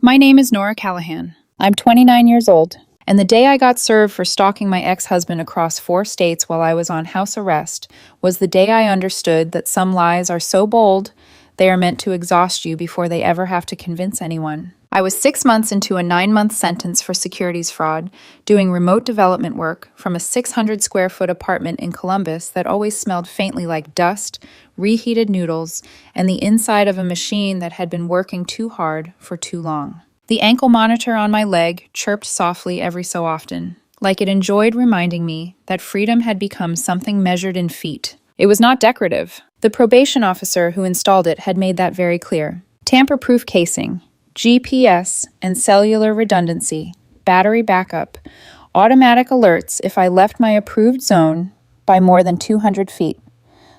My name is Nora Callahan. I'm 29 years old, and the day I got served for stalking my ex-husband across 4 states while I was on house arrest was the day I understood that some lies are so bold they are meant to exhaust you before they ever have to convince anyone. I was 6 months into a 9-month sentence for securities fraud, doing remote development work from a 600 square foot apartment in Columbus that always smelled faintly like dust, reheated noodles, and the inside of a machine that had been working too hard for too long. The ankle monitor on my leg chirped softly every so often, like it enjoyed reminding me that freedom had become something measured in feet. It was not decorative. The probation officer who installed it had made that very clear. Tamper-proof casing, GPS and cellular redundancy, battery backup, automatic alerts if I left my approved zone by more than 200 feet.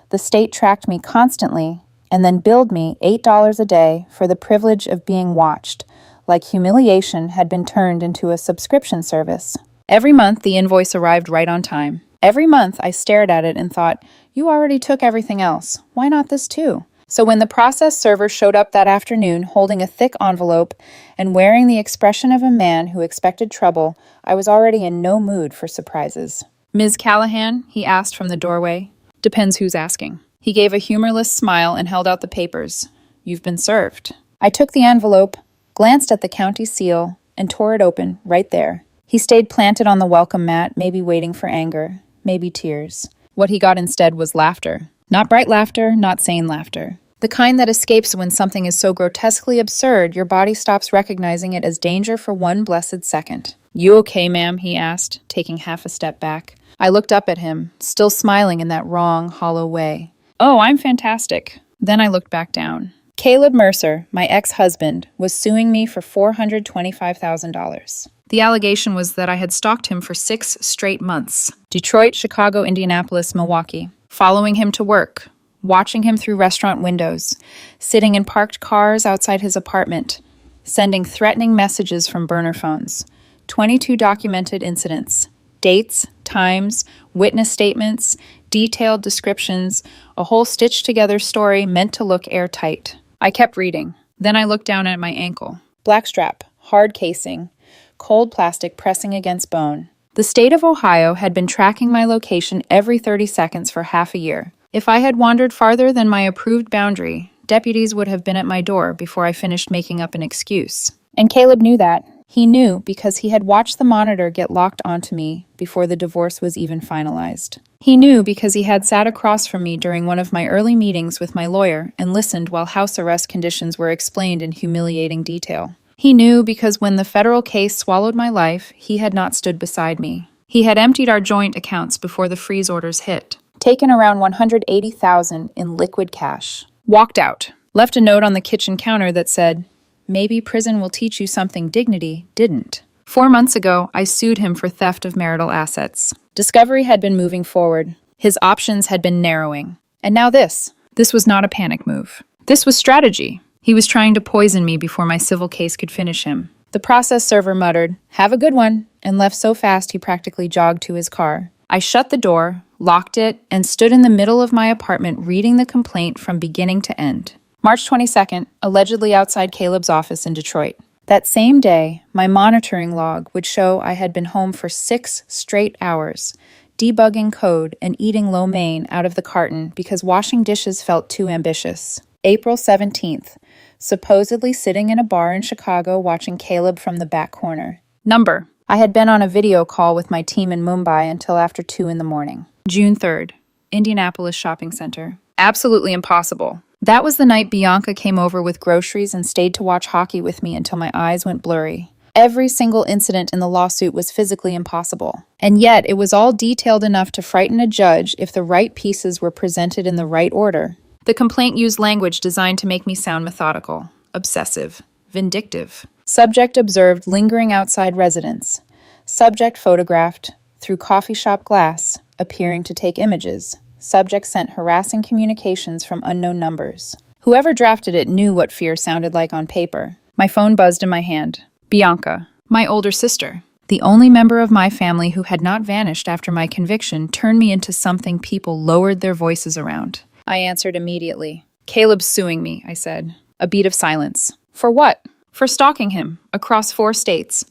The state tracked me constantly and then billed me $8 a day for the privilege of being watched, like humiliation had been turned into a subscription service. Every month, the invoice arrived right on time. Every month, I stared at it and thought, you already took everything else. Why not this too? So when the process server showed up that afternoon holding a thick envelope and wearing the expression of a man who expected trouble, I was already in no mood for surprises. Ms. Callahan, he asked from the doorway. Depends who's asking. He gave a humorless smile and held out the papers. You've been served. I took the envelope, glanced at the county seal, and tore it open right there. He stayed planted on the welcome mat, maybe waiting for anger, maybe tears. What he got instead was laughter. Not bright laughter, not sane laughter. The kind that escapes when something is so grotesquely absurd, your body stops recognizing it as danger for one blessed second. You okay, ma'am? He asked, taking half a step back. I looked up at him, still smiling in that wrong, hollow way. Oh, I'm fantastic. Then I looked back down. Caleb Mercer, my ex-husband, was suing me for $425,000. The allegation was that I had stalked him for 6 straight months. Detroit, Chicago, Indianapolis, Milwaukee. Following him to work, watching him through restaurant windows, sitting in parked cars outside his apartment, sending threatening messages from burner phones. 22 documented incidents. Dates, times, witness statements, detailed descriptions, a whole stitched-together story meant to look airtight. I kept reading. Then I looked down at my ankle. Blackstrap, hard casing, cold plastic pressing against bone. The state of Ohio had been tracking my location every 30 seconds for half a year. If I had wandered farther than my approved boundary, deputies would have been at my door before I finished making up an excuse. And Caleb knew that. He knew because he had watched the monitor get locked onto me before the divorce was even finalized. He knew because he had sat across from me during one of my early meetings with my lawyer and listened while house arrest conditions were explained in humiliating detail. He knew because when the federal case swallowed my life, he had not stood beside me. He had emptied our joint accounts before the freeze orders hit, taken around $180,000 in liquid cash, walked out, left a note on the kitchen counter that said, "Maybe prison will teach you something dignity didn't." 4 months ago, I sued him for theft of marital assets. Discovery had been moving forward. His options had been narrowing. And now this. This was not a panic move. This was strategy. He was trying to poison me before my civil case could finish him. The process server muttered, "Have a good one," and left so fast he practically jogged to his car. I shut the door, locked it, and stood in the middle of my apartment reading the complaint from beginning to end. March 22nd, allegedly outside Caleb's office in Detroit. That same day, my monitoring log would show I had been home for 6 straight hours, debugging code and eating lo mein out of the carton because washing dishes felt too ambitious. April 17th, supposedly sitting in a bar in Chicago watching Caleb from the back corner. Number: I had been on a video call with my team in Mumbai until after 2 in the morning. June 3rd, Indianapolis Shopping Center. Absolutely impossible. That was the night Bianca came over with groceries and stayed to watch hockey with me until my eyes went blurry. Every single incident in the lawsuit was physically impossible. And yet, it was all detailed enough to frighten a judge if the right pieces were presented in the right order. The complaint used language designed to make me sound methodical, obsessive, vindictive. Subject observed lingering outside residence. Subject photographed through coffee shop glass, appearing to take images. Subject sent harassing communications from unknown numbers. Whoever drafted it knew what fear sounded like on paper. My phone buzzed in my hand. Bianca, my older sister, the only member of my family who had not vanished after my conviction, turned me into something people lowered their voices around. I answered immediately. "Caleb's suing me," I said. A beat of silence. "For what?" For stalking him across 4 states.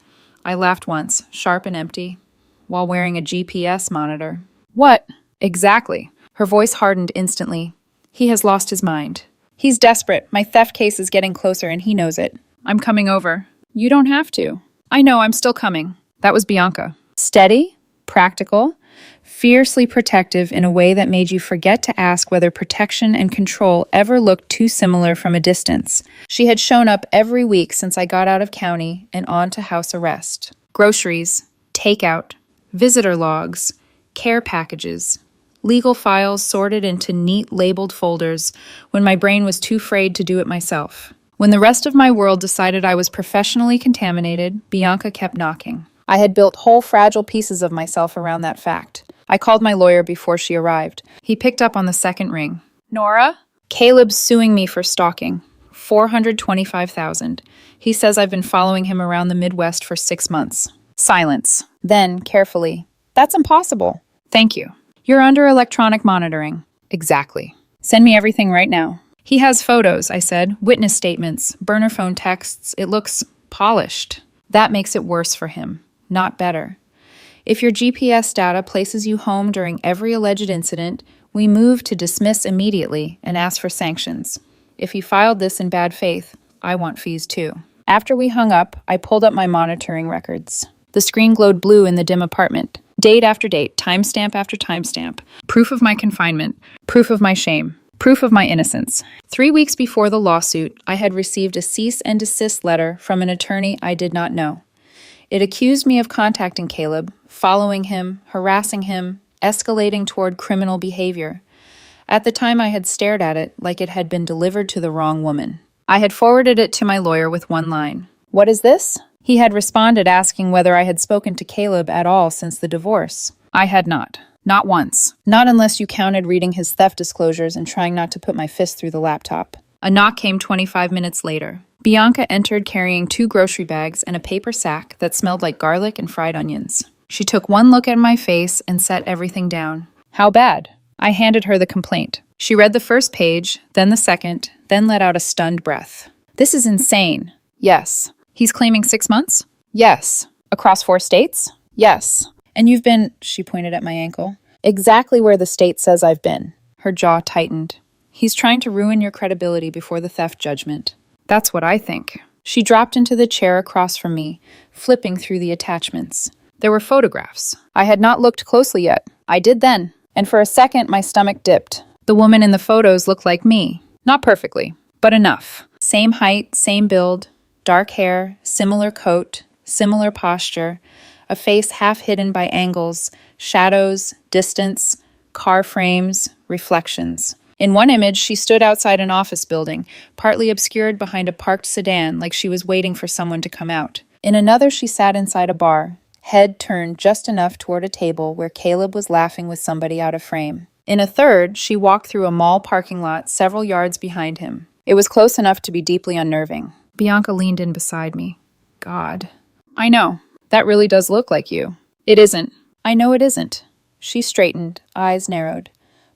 I laughed once, sharp and empty, while wearing a GPS monitor. What? Exactly. Her voice hardened instantly. He has lost his mind. He's desperate. My theft case is getting closer and he knows it. I'm coming over. You don't have to. I know, I'm still coming. That was Bianca. Steady, practical, fiercely protective in a way that made you forget to ask whether protection and control ever looked too similar from a distance. She had shown up every week since I got out of county and on to house arrest. Groceries, takeout, visitor logs, care packages, legal files sorted into neat labeled folders when my brain was too afraid to do it myself. When the rest of my world decided I was professionally contaminated, Bianca kept knocking. I had built whole fragile pieces of myself around that fact. I called my lawyer before she arrived. He picked up on the second ring. Nora? Caleb's suing me for stalking. $425,000. He says I've been following him around the Midwest for 6 months. Silence. Then, carefully. That's impossible. Thank you. You're under electronic monitoring. Exactly. Send me everything right now. He has photos, I said, witness statements, burner phone texts. It looks polished. That makes it worse for him, not better. If your GPS data places you home during every alleged incident, we move to dismiss immediately and ask for sanctions. If you filed this in bad faith, I want fees too. After we hung up, I pulled up my monitoring records. The screen glowed blue in the dim apartment. Date after date, timestamp after timestamp. Proof of my confinement. Proof of my shame. Proof of my innocence. 3 weeks before the lawsuit, I had received a cease and desist letter from an attorney I did not know. It accused me of contacting Caleb, following him, harassing him, escalating toward criminal behavior. At the time, I had stared at it like it had been delivered to the wrong woman. I had forwarded it to my lawyer with one line. What is this? He had responded asking whether I had spoken to Caleb at all since the divorce. I had not. Not once. Not unless you counted reading his theft disclosures and trying not to put my fist through the laptop. A knock came 25 minutes later. Bianca entered carrying 2 grocery bags and a paper sack that smelled like garlic and fried onions. She took one look at my face and set everything down. How bad? I handed her the complaint. She read the first page, then the second, then let out a stunned breath. This is insane. Yes. He's claiming 6 months? Yes. Across 4 states? Yes. And you've been, she pointed at my ankle, exactly where the state says I've been. Her jaw tightened. He's trying to ruin your credibility before the theft judgment. That's what I think. She dropped into the chair across from me, flipping through the attachments. There were photographs. I had not looked closely yet. I did then. And for a second, my stomach dipped. The woman in the photos looked like me. Not perfectly, but enough. Same height, same build, dark hair, similar coat, similar posture, a face half hidden by angles, shadows, distance, car frames, reflections. In one image, she stood outside an office building, partly obscured behind a parked sedan like she was waiting for someone to come out. In another, she sat inside a bar, head turned just enough toward a table where Caleb was laughing with somebody out of frame. In a third, she walked through a mall parking lot several yards behind him. It was close enough to be deeply unnerving. Bianca leaned in beside me. God. I know. That really does look like you. It isn't. I know it isn't. She straightened, eyes narrowed.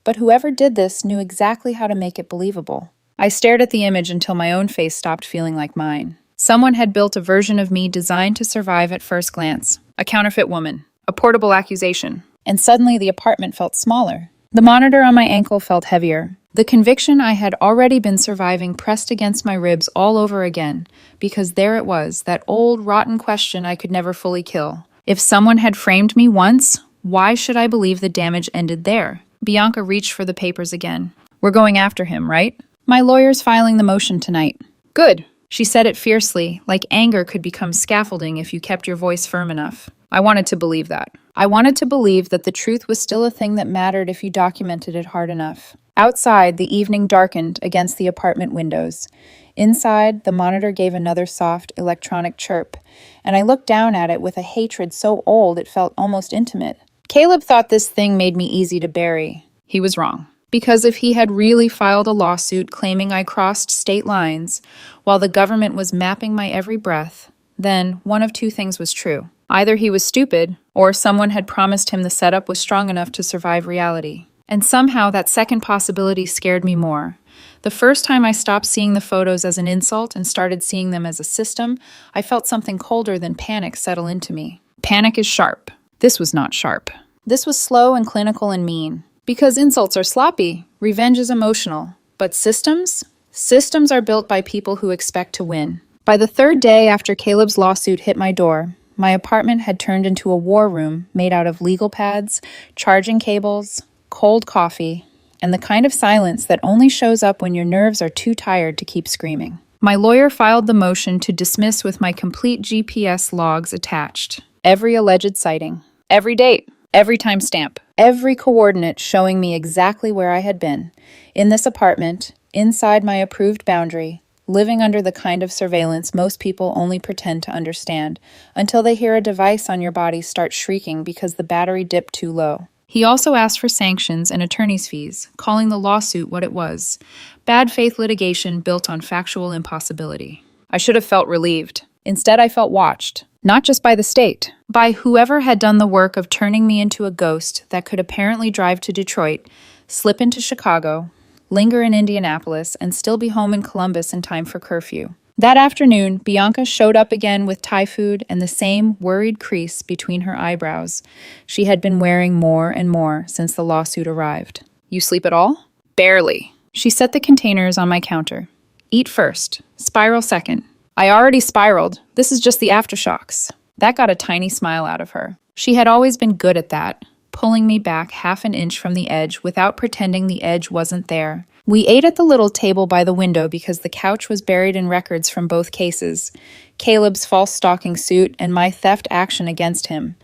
But whoever did this knew exactly how to make it believable. I stared at the image until my own face stopped feeling like mine. Someone had built a version of me designed to survive at first glance. A counterfeit woman. A portable accusation. And suddenly the apartment felt smaller. The monitor on my ankle felt heavier. The conviction I had already been surviving pressed against my ribs all over again, because there it was, that old, rotten question I could never fully kill. If someone had framed me once, why should I believe the damage ended there? Bianca reached for the papers again. We're going after him, right? My lawyer's filing the motion tonight. Good. She said it fiercely, like anger could become scaffolding if you kept your voice firm enough. I wanted to believe that. I wanted to believe that the truth was still a thing that mattered if you documented it hard enough. Outside, the evening darkened against the apartment windows. Inside, the monitor gave another soft, electronic chirp, and I looked down at it with a hatred so old it felt almost intimate. Caleb thought this thing made me easy to bury. He was wrong. Because if he had really filed a lawsuit claiming I crossed state lines while the government was mapping my every breath, then one of 2 things was true. Either he was stupid, or someone had promised him the setup was strong enough to survive reality. And somehow that second possibility scared me more, The first time I stopped seeing the photos as an insult and started seeing them as a system, I felt something colder than panic settle into me. Panic is sharp. This was not sharp. This was slow and clinical and mean. Because insults are sloppy, revenge is emotional. But systems? Systems are built by people who expect to win. By the third day after Caleb's lawsuit hit my door, my apartment had turned into a war room made out of legal pads, charging cables, cold coffee, and the kind of silence that only shows up when your nerves are too tired to keep screaming. My lawyer filed the motion to dismiss with my complete GPS logs attached. Every alleged sighting, every date, every timestamp, every coordinate showing me exactly where I had been. In this apartment, inside my approved boundary, living under the kind of surveillance most people only pretend to understand, until they hear a device on your body start shrieking because the battery dipped too low. He also asked for sanctions and attorney's fees, calling the lawsuit what it was: bad faith litigation built on factual impossibility. I should have felt relieved. Instead, I felt watched. Not just by the state, by whoever had done the work of turning me into a ghost that could apparently drive to Detroit, slip into Chicago, linger in Indianapolis, and still be home in Columbus in time for curfew. That afternoon, Bianca showed up again with Thai food and the same worried crease between her eyebrows she had been wearing more and more since the lawsuit arrived. You sleep at all? Barely. She set the containers on my counter. Eat first, spiral second. I already spiraled. This is just the aftershocks. That got a tiny smile out of her. She had always been good at that, pulling me back half an inch from the edge without pretending the edge wasn't there. We ate at the little table by the window because the couch was buried in records from both cases: Caleb's false stalking suit and my theft action against him.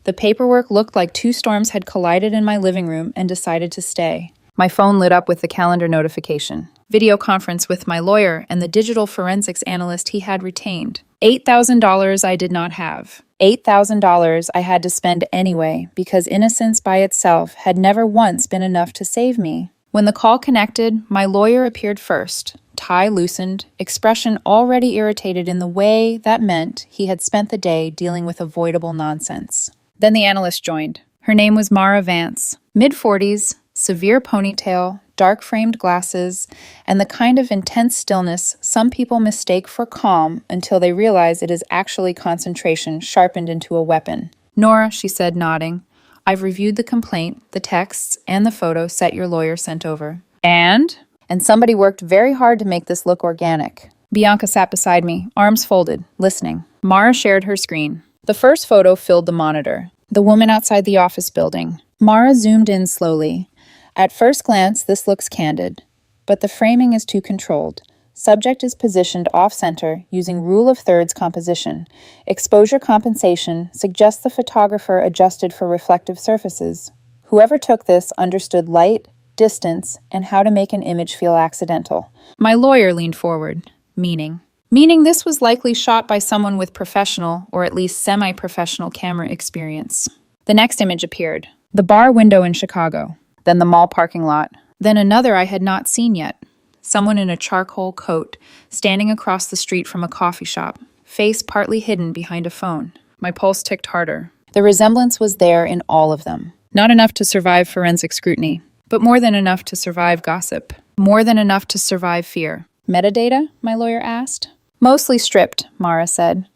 The paperwork looked like two storms had collided in my living room and decided to stay. My phone lit up with the calendar notification. Video conference with my lawyer and the digital forensics analyst he had retained. $8,000 I did not have. $8,000 I had to spend anyway because innocence by itself had never once been enough to save me. When the call connected, my lawyer appeared first, tie loosened, expression already irritated in the way that meant he had spent the day dealing with avoidable nonsense. Then the analyst joined. Her name was Mara Vance, mid-40s, severe ponytail, dark-framed glasses, and the kind of intense stillness some people mistake for calm until they realize it is actually concentration sharpened into a weapon. Nora, she said, nodding, I've reviewed the complaint, the texts, and the photo set your lawyer sent over. And somebody worked very hard to make this look organic. Bianca sat beside me, arms folded, listening. Mara shared her screen. The first photo filled the monitor. The woman outside the office building. Mara zoomed in slowly. At first glance, this looks candid, but the framing is too controlled. Subject is positioned off-center using rule of thirds composition. Exposure compensation suggests the photographer adjusted for reflective surfaces. Whoever took this understood light, distance, and how to make an image feel accidental. My lawyer leaned forward, meaning this was likely shot by someone with professional, or at least semi-professional camera experience. The next image appeared. The bar window in Chicago. Then the mall parking lot. Then another I had not seen yet. Someone in a charcoal coat, standing across the street from a coffee shop, face partly hidden behind a phone. My pulse ticked harder. The resemblance was there in all of them. Not enough to survive forensic scrutiny, but more than enough to survive gossip. More than enough to survive fear. Metadata? My lawyer asked. Mostly stripped, Mara said,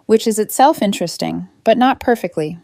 which is itself interesting, but not perfectly.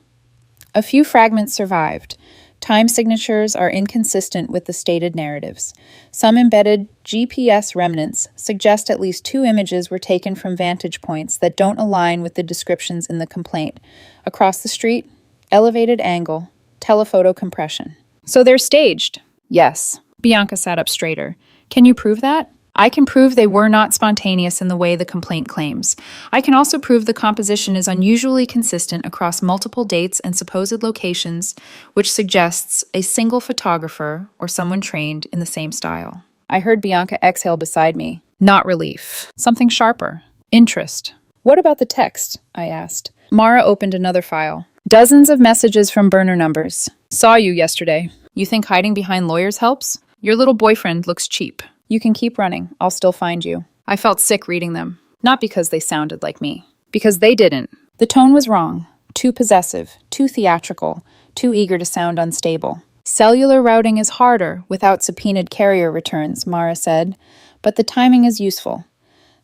A few fragments survived. Time signatures are inconsistent with the stated narratives. Some embedded GPS remnants suggest at least 2 images were taken from vantage points that don't align with the descriptions in the complaint. Across the street, elevated angle, telephoto compression. So they're staged? Yes. Bianca sat up straighter. Can you prove that? I can prove they were not spontaneous in the way the complaint claims. I can also prove the composition is unusually consistent across multiple dates and supposed locations, which suggests a single photographer or someone trained in the same style. I heard Bianca exhale beside me. Not relief. Something sharper. Interest. What about the text? I asked. Mara opened another file. Dozens of messages from burner numbers. Saw you yesterday. You think hiding behind lawyers helps? Your little boyfriend looks cheap. You can keep running. I'll still find you. I felt sick reading them. Not because they sounded like me. Because they didn't. The tone was wrong. Too possessive. Too theatrical. Too eager to sound unstable. Cellular routing is harder without subpoenaed carrier returns, Mara said, but the timing is useful.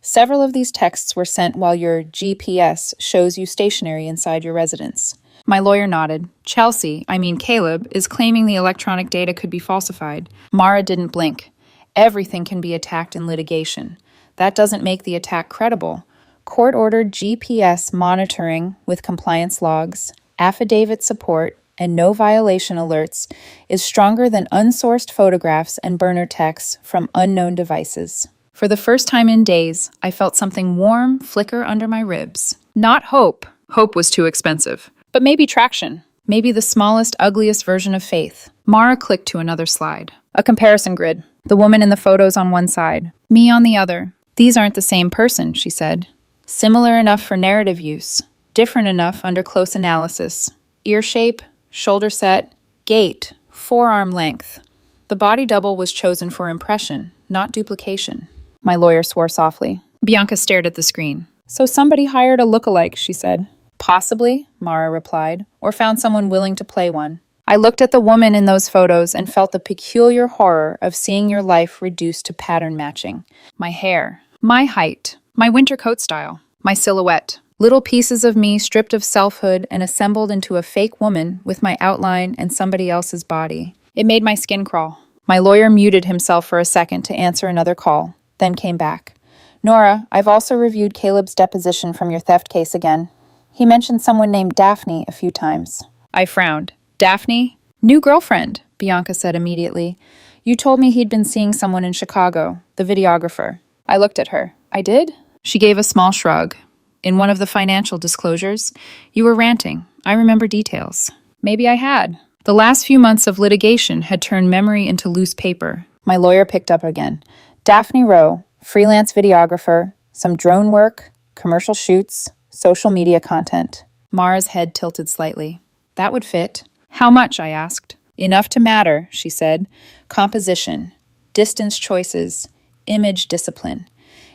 Several of these texts were sent while your GPS shows you stationary inside your residence. My lawyer nodded. Caleb, is claiming the electronic data could be falsified. Mara didn't blink. Everything can be attacked in litigation. That doesn't make the attack credible. Court-ordered GPS monitoring with compliance logs, affidavit support, and no violation alerts is stronger than unsourced photographs and burner texts from unknown devices. For the first time in days, I felt something warm flicker under my ribs. Not hope. Hope was too expensive. But maybe traction. Maybe the smallest, ugliest version of faith. Mara clicked to another slide. A comparison grid. The woman in the photos on one side. Me on the other. These aren't the same person, she said. Similar enough for narrative use. Different enough under close analysis. Ear shape, shoulder set, gait, forearm length. The body double was chosen for impression, not duplication. My lawyer swore softly. Bianca stared at the screen. So somebody hired a lookalike, she said. Possibly, Mara replied, or found someone willing to play one. I looked at the woman in those photos and felt the peculiar horror of seeing your life reduced to pattern matching. My hair, my height, my winter coat style, my silhouette. Little pieces of me stripped of selfhood and assembled into a fake woman with my outline and somebody else's body. It made my skin crawl. My lawyer muted himself for a second to answer another call, then came back. Nora, I've also reviewed Caleb's deposition from your theft case again. He mentioned someone named Daphne a few times. I frowned. Daphne? New girlfriend, Bianca said immediately. You told me he'd been seeing someone in Chicago, the videographer. I looked at her. I did? She gave a small shrug. In one of the financial disclosures, you were ranting. I remember details. Maybe I had. The last few months of litigation had turned memory into loose paper. My lawyer picked up again. Daphne Rowe, freelance videographer, some drone work, commercial shoots, social media content. Mara's head tilted slightly. That would fit. How much, I asked. Enough to matter, she said. Composition, distance choices, image discipline.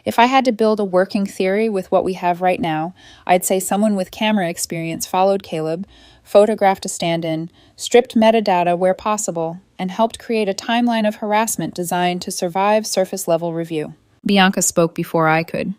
If I had to build a working theory with what we have right now, I'd say someone with camera experience followed Caleb, photographed a stand-in, stripped metadata where possible, and helped create a timeline of harassment designed to survive surface-level review. Bianca spoke before I could.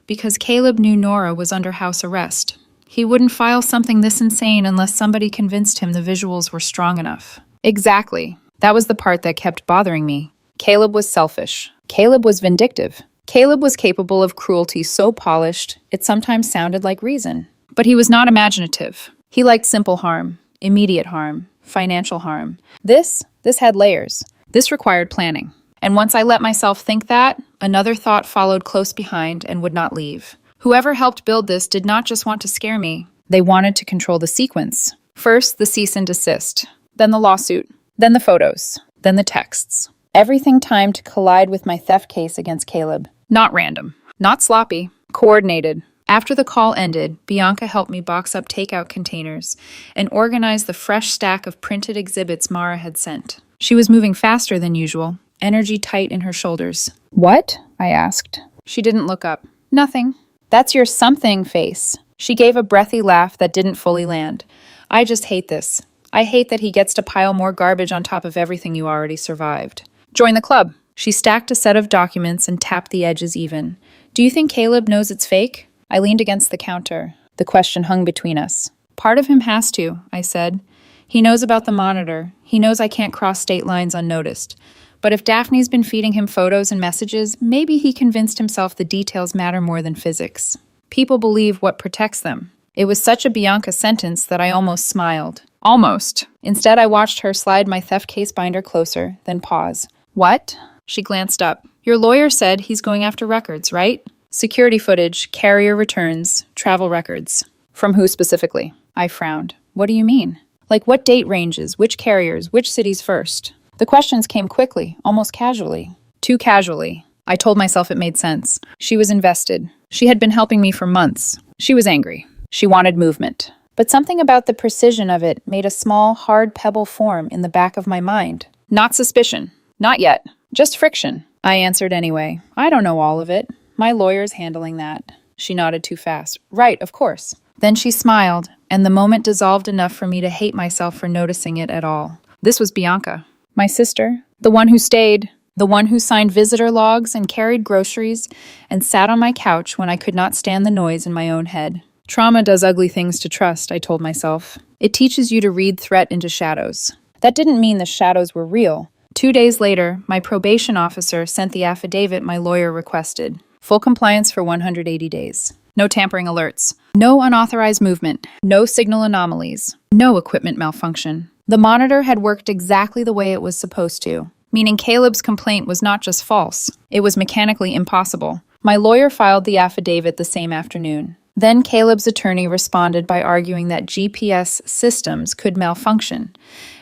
Because Caleb knew Nora was under house arrest. He wouldn't file something this insane unless somebody convinced him the visuals were strong enough. Exactly. That was the part that kept bothering me. Caleb was selfish. Caleb was vindictive. Caleb was capable of cruelty so polished, it sometimes sounded like reason. But he was not imaginative. He liked simple harm, immediate harm, financial harm. This had layers. This required planning. And once I let myself think that, another thought followed close behind and would not leave. Whoever helped build this did not just want to scare me. They wanted to control the sequence. First, the cease and desist. Then the lawsuit. Then the photos. Then the texts. Everything timed to collide with my theft case against Caleb. Not random. Not sloppy. Coordinated. After the call ended, Bianca helped me box up takeout containers and organize the fresh stack of printed exhibits Mara had sent. She was moving faster than usual, energy tight in her shoulders. What? I asked. She didn't look up. Nothing. That's your something face. She gave a breathy laugh that didn't fully land. I just hate this. I hate that he gets to pile more garbage on top of everything you already survived. Join the club. She stacked a set of documents and tapped the edges even. Do you think Caleb knows it's fake? I leaned against the counter. The question hung between us. Part of him has to, I said. He knows about the monitor. He knows I can't cross state lines unnoticed. But if Daphne's been feeding him photos and messages, maybe he convinced himself the details matter more than physics. People believe what protects them. It was such a Bianca sentence that I almost smiled. Almost. Instead, I watched her slide my theft case binder closer, then pause. What? She glanced up. Your lawyer said he's going after records, right? Security footage, carrier returns, travel records. From who specifically? I frowned. What do you mean? Like what date ranges, which carriers, which cities first? The questions came quickly, almost casually. Too casually. I told myself it made sense. She was invested. She had been helping me for months. She was angry. She wanted movement. But something about the precision of it made a small, hard pebble form in the back of my mind. Not suspicion. Not yet. Just friction. I answered anyway. I don't know all of it. My lawyer's handling that. She nodded too fast. Right, of course. Then she smiled, and the moment dissolved enough for me to hate myself for noticing it at all. This was Bianca, my sister, the one who stayed, the one who signed visitor logs and carried groceries and sat on my couch when I could not stand the noise in my own head. Trauma does ugly things to trust, I told myself. It teaches you to read threat into shadows. That didn't mean the shadows were real. 2 days later, my probation officer sent the affidavit my lawyer requested. Full compliance for 180 days. No tampering alerts. No unauthorized movement. No signal anomalies. No equipment malfunction. The monitor had worked exactly the way it was supposed to, meaning Caleb's complaint was not just false, it was mechanically impossible. My lawyer filed the affidavit the same afternoon. Then Caleb's attorney responded by arguing that GPS systems could malfunction,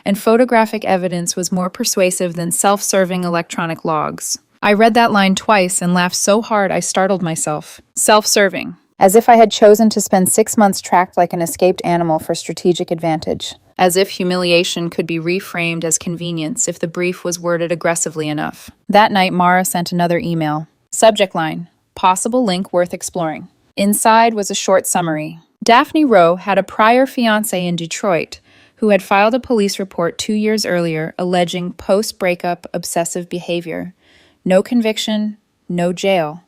and photographic evidence was more persuasive than self-serving electronic logs. I read that line twice and laughed so hard I startled myself. Self-serving. As if I had chosen to spend 6 months tracked like an escaped animal for strategic advantage. As if humiliation could be reframed as convenience if the brief was worded aggressively enough. That night, Mara sent another email. Subject line, possible link worth exploring. Inside was a short summary. Daphne Rowe had a prior fiancé in Detroit who had filed a police report 2 years earlier alleging post-breakup obsessive behavior. No conviction, no jail.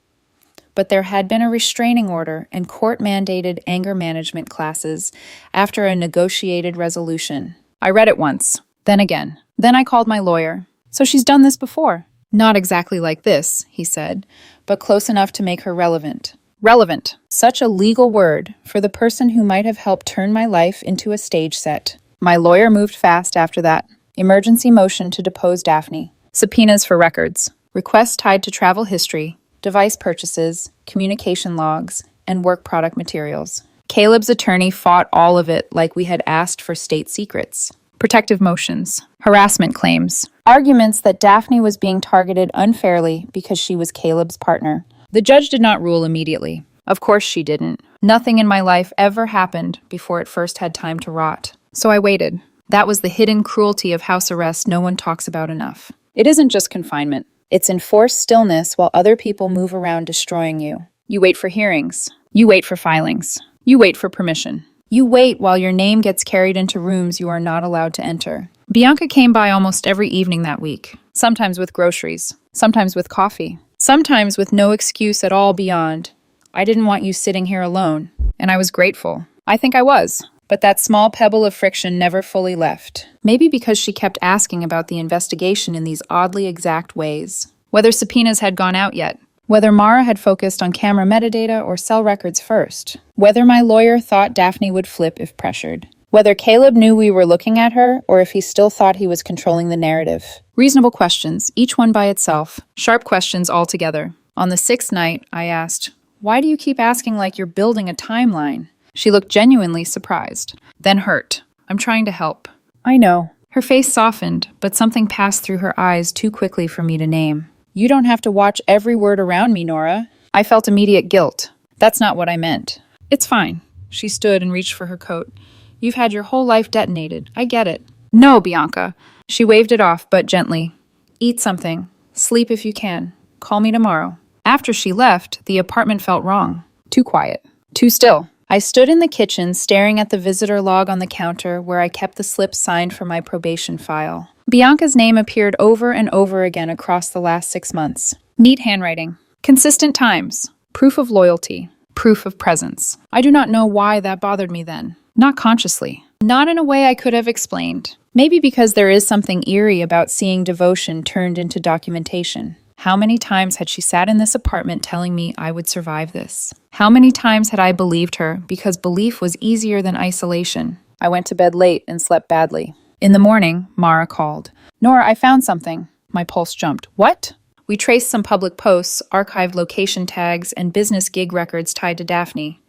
But there had been a restraining order and court-mandated anger management classes after a negotiated resolution. I read it once, then again. Then I called my lawyer. So she's done this before. Not exactly like this, he said, but close enough to make her relevant. Relevant. Such a legal word for the person who might have helped turn my life into a stage set. My lawyer moved fast after that. Emergency motion to depose Daphne. Subpoenas for records. Requests tied to travel history, device purchases, communication logs, and work product materials. Caleb's attorney fought all of it like we had asked for state secrets. Protective motions. Harassment claims. Arguments that Daphne was being targeted unfairly because she was Caleb's partner. The judge did not rule immediately. Of course she didn't. Nothing in my life ever happened before it first had time to rot. So I waited. That was the hidden cruelty of house arrest no one talks about enough. It isn't just confinement. It's enforced stillness while other people move around destroying you. You wait for hearings. You wait for filings. You wait for permission. You wait while your name gets carried into rooms you are not allowed to enter. Bianca came by almost every evening that week. Sometimes with groceries. Sometimes with coffee. Sometimes with no excuse at all beyond, I didn't want you sitting here alone. And I was grateful. I think I was. But that small pebble of friction never fully left. Maybe because she kept asking about the investigation in these oddly exact ways. Whether subpoenas had gone out yet. Whether Mara had focused on camera metadata or cell records first. Whether my lawyer thought Daphne would flip if pressured. Whether Caleb knew we were looking at her, or if he still thought he was controlling the narrative. Reasonable questions, each one by itself. Sharp questions all together. On the 6th night, I asked, "Why do you keep asking like you're building a timeline?" She looked genuinely surprised, then hurt. "I'm trying to help." "I know." Her face softened, but something passed through her eyes too quickly for me to name. "You don't have to watch every word around me, Nora." I felt immediate guilt. "That's not what I meant." "It's fine." She stood and reached for her coat. "You've had your whole life detonated. I get it." "No, Bianca." She waved it off, but gently. "Eat something. Sleep if you can. Call me tomorrow." After she left, the apartment felt wrong. Too quiet. Too still. I stood in the kitchen, staring at the visitor log on the counter where I kept the slip signed for my probation file. Bianca's name appeared over and over again across the last 6 months. Neat handwriting. Consistent times. Proof of loyalty. Proof of presence. I do not know why that bothered me then. Not consciously. Not in a way I could have explained. Maybe because there is something eerie about seeing devotion turned into documentation. How many times had she sat in this apartment telling me I would survive this? How many times had I believed her because belief was easier than isolation? I went to bed late and slept badly. In the morning, Mara called. "Nora, I found something." My pulse jumped. "What?" We traced some public posts, archived location tags, and business gig records tied to Daphne.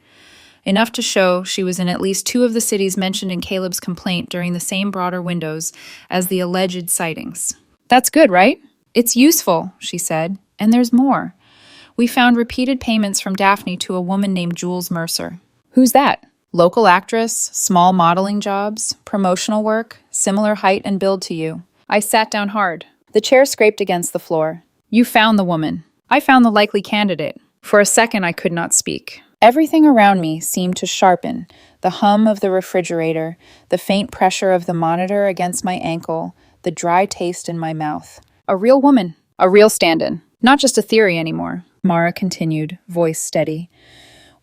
Enough to show she was in at least 2 of the cities mentioned in Caleb's complaint during the same broader windows as the alleged sightings. "That's good, right?" "It's useful," she said, "and there's more. We found repeated payments from Daphne to a woman named Jules Mercer." "Who's that?" "Local actress, small modeling jobs, promotional work, similar height and build to you." I sat down hard. The chair scraped against the floor. "You found the woman." "I found the likely candidate." For a second I could not speak. Everything around me seemed to sharpen: the hum of the refrigerator, the faint pressure of the monitor against my ankle, the dry taste in my mouth. A real woman, a real stand-in, not just a theory anymore, Mara continued, voice steady.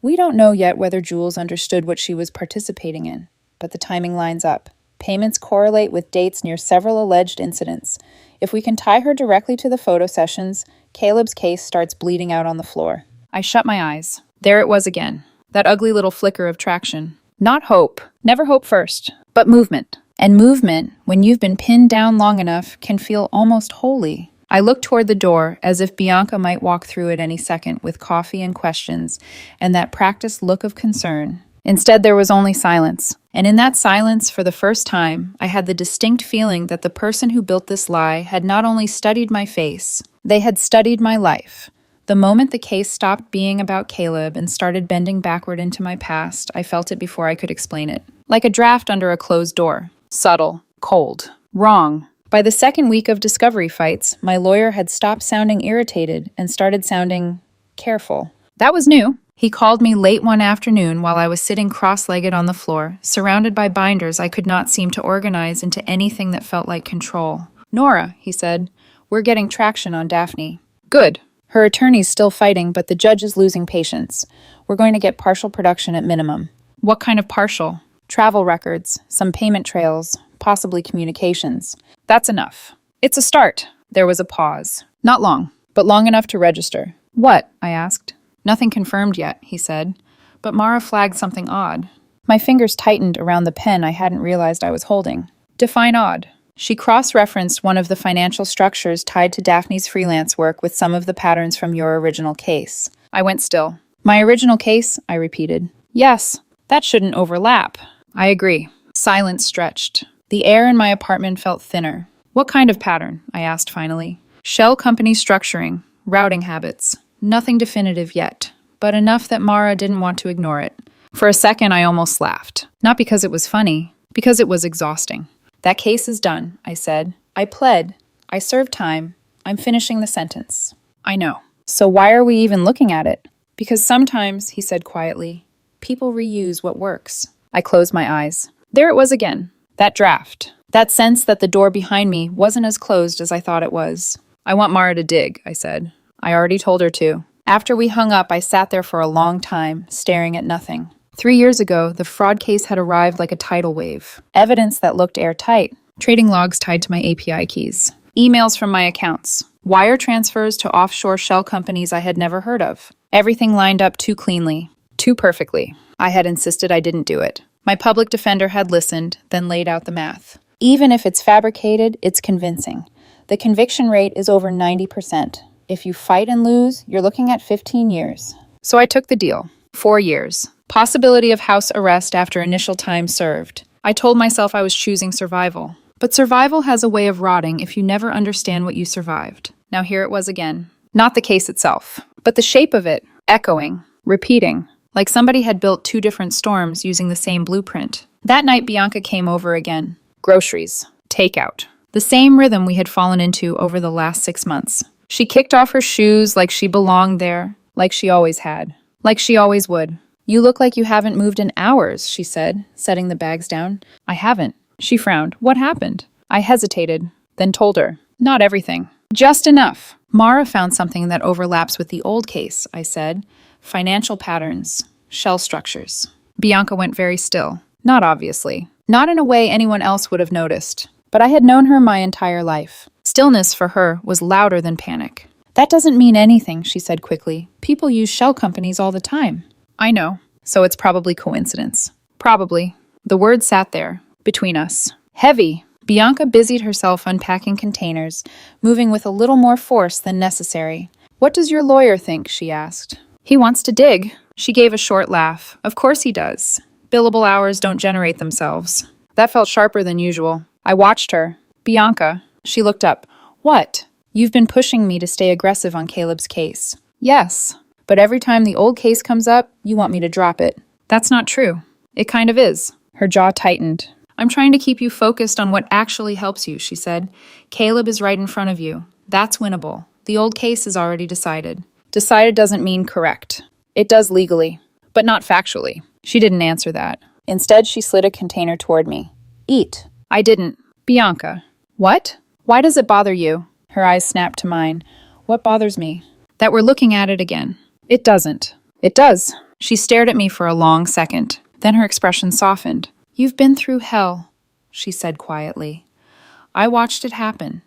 We don't know yet whether Jules understood what she was participating in, but the timing lines up. Payments correlate with dates near several alleged incidents. If we can tie her directly to the photo sessions, Caleb's case starts bleeding out on the floor. I shut my eyes. There it was again. That ugly little flicker of traction. Not hope. Never hope first. But movement. And movement, when you've been pinned down long enough, can feel almost holy. I looked toward the door, as if Bianca might walk through at any second with coffee and questions, and that practiced look of concern. Instead, there was only silence. And in that silence, for the first time, I had the distinct feeling that the person who built this lie had not only studied my face, they had studied my life. The moment the case stopped being about Caleb and started bending backward into my past, I felt it before I could explain it. Like a draft under a closed door. Subtle. Cold. Wrong. By the second week of discovery fights, my lawyer had stopped sounding irritated and started sounding careful. That was new. He called me late one afternoon while I was sitting cross-legged on the floor, surrounded by binders I could not seem to organize into anything that felt like control. Nora, he said, we're getting traction on Daphne. Good. Her attorney's still fighting, but the judge is losing patience. We're going to get partial production at minimum. What kind of partial? Travel records, some payment trails, possibly communications. That's enough. It's a start. There was a pause. Not long, but long enough to register. What? I asked. Nothing confirmed yet, he said. But Mara flagged something odd. My fingers tightened around the pen I hadn't realized I was holding. Define odd. She cross-referenced one of the financial structures tied to Daphne's freelance work with some of the patterns from your original case. I went still. My original case? I repeated. Yes, that shouldn't overlap. I agree. Silence stretched. The air in my apartment felt thinner. What kind of pattern? I asked finally. Shell company structuring, routing habits. Nothing definitive yet, but enough that Mara didn't want to ignore it. For a second, I almost laughed. Not because it was funny, because it was exhausting. That case is done, I said. I pled. I served time. I'm finishing the sentence. I know. So why are we even looking at it? Because sometimes, he said quietly, people reuse what works. I closed my eyes. There it was again. That draft. That sense that the door behind me wasn't as closed as I thought it was. I want Mara to dig, I said. I already told her to. After we hung up, I sat there for a long time, staring at nothing. 3 years ago, the fraud case had arrived like a tidal wave. Evidence that looked airtight. Trading logs tied to my API keys. Emails from my accounts. Wire transfers to offshore shell companies I had never heard of. Everything lined up too cleanly. Too perfectly. I had insisted I didn't do it. My public defender had listened, then laid out the math. Even if it's fabricated, it's convincing. The conviction rate is over 90%. If you fight and lose, you're looking at 15 years. So I took the deal. 4 years. Possibility of house arrest after initial time served. I told myself I was choosing survival. But survival has a way of rotting if you never understand what you survived. Now here it was again. Not the case itself, but the shape of it. Echoing. Repeating. Like somebody had built 2 different storms using the same blueprint. That night, Bianca came over again. Groceries. Takeout. The same rhythm we had fallen into over the last 6 months. She kicked off her shoes like she belonged there, like she always had, like she always would. You look like you haven't moved in hours, she said, setting the bags down. I haven't. She frowned. What happened? I hesitated, then told her. Not everything. Just enough. Mara found something that overlaps with the old case, I said. Financial patterns. Shell structures. Bianca went very still. Not obviously. Not in a way anyone else would have noticed. But I had known her my entire life. Stillness for her was louder than panic. That doesn't mean anything, she said quickly. People use shell companies all the time. I know, so it's probably coincidence. Probably. The word sat there, between us. Heavy. Bianca busied herself unpacking containers, moving with a little more force than necessary. What does your lawyer think? She asked. He wants to dig. She gave a short laugh. Of course he does. Billable hours don't generate themselves. That felt sharper than usual. I watched her. Bianca. She looked up. What? You've been pushing me to stay aggressive on Caleb's case. Yes. But every time the old case comes up, you want me to drop it. That's not true. It kind of is. Her jaw tightened. I'm trying to keep you focused on what actually helps you, she said. Caleb is right in front of you. That's winnable. The old case is already decided. Decided doesn't mean correct. It does legally. but not factually. She didn't answer that. Instead, she slid a container toward me. Eat. I didn't. Bianca. What? Why does it bother you? Her eyes snapped to mine. What bothers me? That we're looking at it again. It doesn't. It does. She stared at me for a long second. Then her expression softened. You've been through hell, she said quietly. I watched it happen.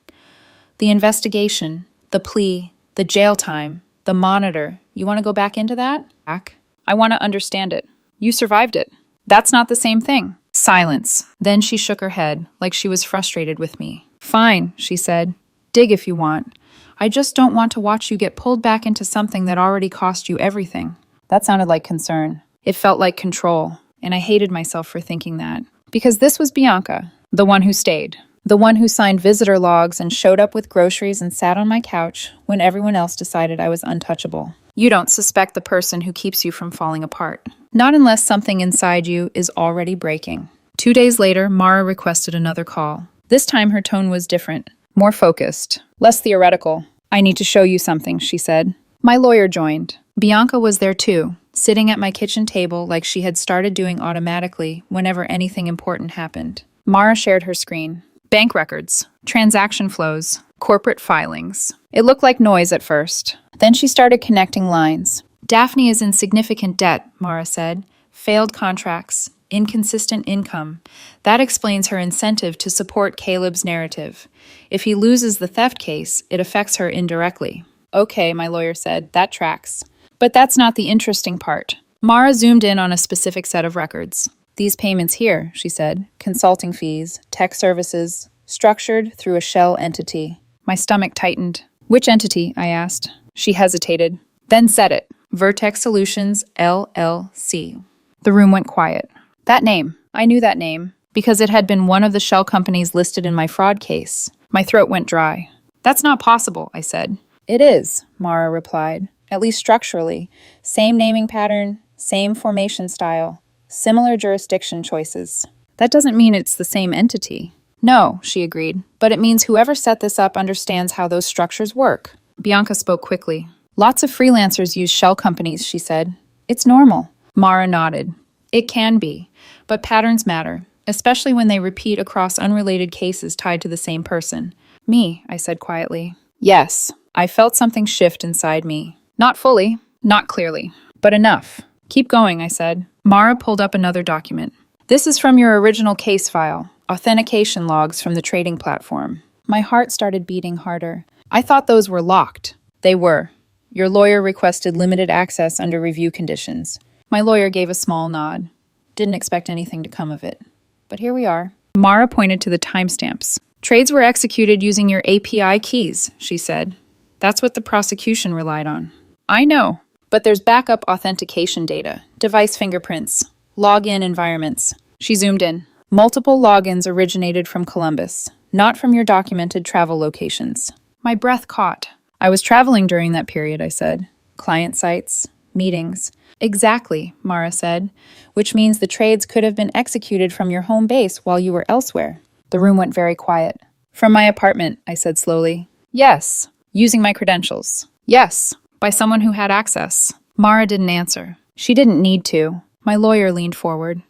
The investigation, the plea, the jail time, the monitor. You want to go back into that? I want to understand it. You survived it. That's not the same thing. Silence. Then she shook her head, like she was frustrated with me. Fine, she said. Dig if you want. I just don't want to watch you get pulled back into something that already cost you everything. That sounded like concern. It felt like control, and I hated myself for thinking that. Because this was Bianca, the one who stayed. The one who signed visitor logs and showed up with groceries and sat on my couch when everyone else decided I was untouchable. You don't suspect the person who keeps you from falling apart. Not unless something inside you is already breaking. 2 days later, Mara requested another call. This time her tone was different, more focused, less theoretical. I need to show you something, she said. My lawyer joined. Bianca was there too, sitting at my kitchen table like she had started doing automatically whenever anything important happened. Mara shared her screen. Bank records, transaction flows, corporate filings. It looked like noise at first. Then she started connecting lines. Daphne is in significant debt, Mara said. Failed contracts, inconsistent income. That explains her incentive to support Caleb's narrative. If he loses the theft case, it affects her indirectly. Okay, my lawyer said, that tracks. But that's not the interesting part. Mara zoomed in on a specific set of records. These payments here, she said, consulting fees, tech services, structured through a shell entity. My stomach tightened. Which entity? I asked. She hesitated, then said it. Vertex Solutions, LLC. The room went quiet. That name. I knew that name, because it had been one of the shell companies listed in my fraud case. My throat went dry. That's not possible, I said. It is, Mara replied. At least structurally. Same naming pattern, same formation style. Similar jurisdiction choices. That doesn't mean it's the same entity. No, she agreed, but it means whoever set this up understands how those structures work. Bianca spoke quickly. Lots of freelancers use shell companies, she said. It's normal. Mara nodded. It can be, but patterns matter, especially when they repeat across unrelated cases tied to the same person. Me, I said quietly. Yes, I felt something shift inside me. Not fully, not clearly, but enough. Keep going, I said. Mara pulled up another document. This is from your original case file, authentication logs from the trading platform. My heart started beating harder. I thought those were locked. They were. Your lawyer requested limited access under review conditions. My lawyer gave a small nod. Didn't expect anything to come of it. But here we are. Mara pointed to the timestamps. Trades were executed using your API keys, she said. That's what the prosecution relied on. I know. But there's backup authentication data, device fingerprints, login environments. She zoomed in. Multiple logins originated from Columbus, not from your documented travel locations. My breath caught. I was traveling during that period, I said. Client sites, meetings. Exactly, Mara said, which means the trades could have been executed from your home base while you were elsewhere. The room went very quiet. From my apartment, I said slowly. Yes. Using my credentials. Yes. By someone who had access. Mara didn't answer. She didn't need to. My lawyer leaned forward.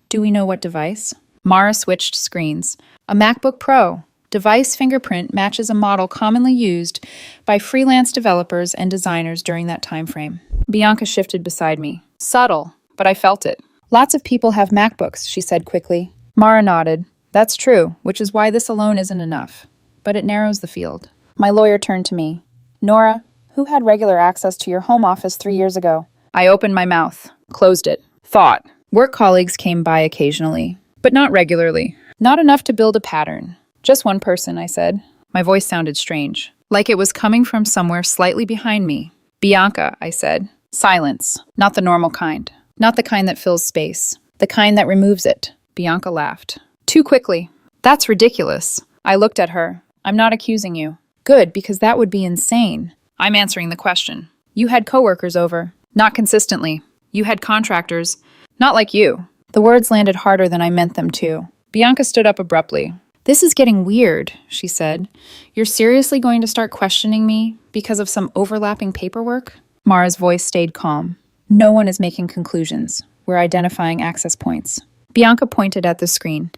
Do we know what device? Mara switched screens. A MacBook Pro. Device fingerprint matches a model commonly used by freelance developers and designers during that time frame. Bianca shifted beside me. Subtle, but I felt it. Lots of people have MacBooks, she said quickly. Mara nodded. That's true, which is why this alone isn't enough. But it narrows the field. My lawyer turned to me. Nora, who had regular access to your home office 3 years ago? I opened my mouth, closed it, thought. Work colleagues came by occasionally, but not regularly. Not enough to build a pattern. Just one person, I said. My voice sounded strange, like it was coming from somewhere slightly behind me. Bianca, I said. Silence. Not the normal kind. Not the kind that fills space. The kind that removes it. Bianca laughed. Too quickly. That's ridiculous. I looked at her. I'm not accusing you. Good, because that would be insane. I'm answering the question. You had coworkers over. Not consistently. You had contractors. Not like you. The words landed harder than I meant them to. Bianca stood up abruptly. This is getting weird, she said. You're seriously going to start questioning me because of some overlapping paperwork? Mara's voice stayed calm. No one is making conclusions. We're identifying access points. Bianca pointed at the screen.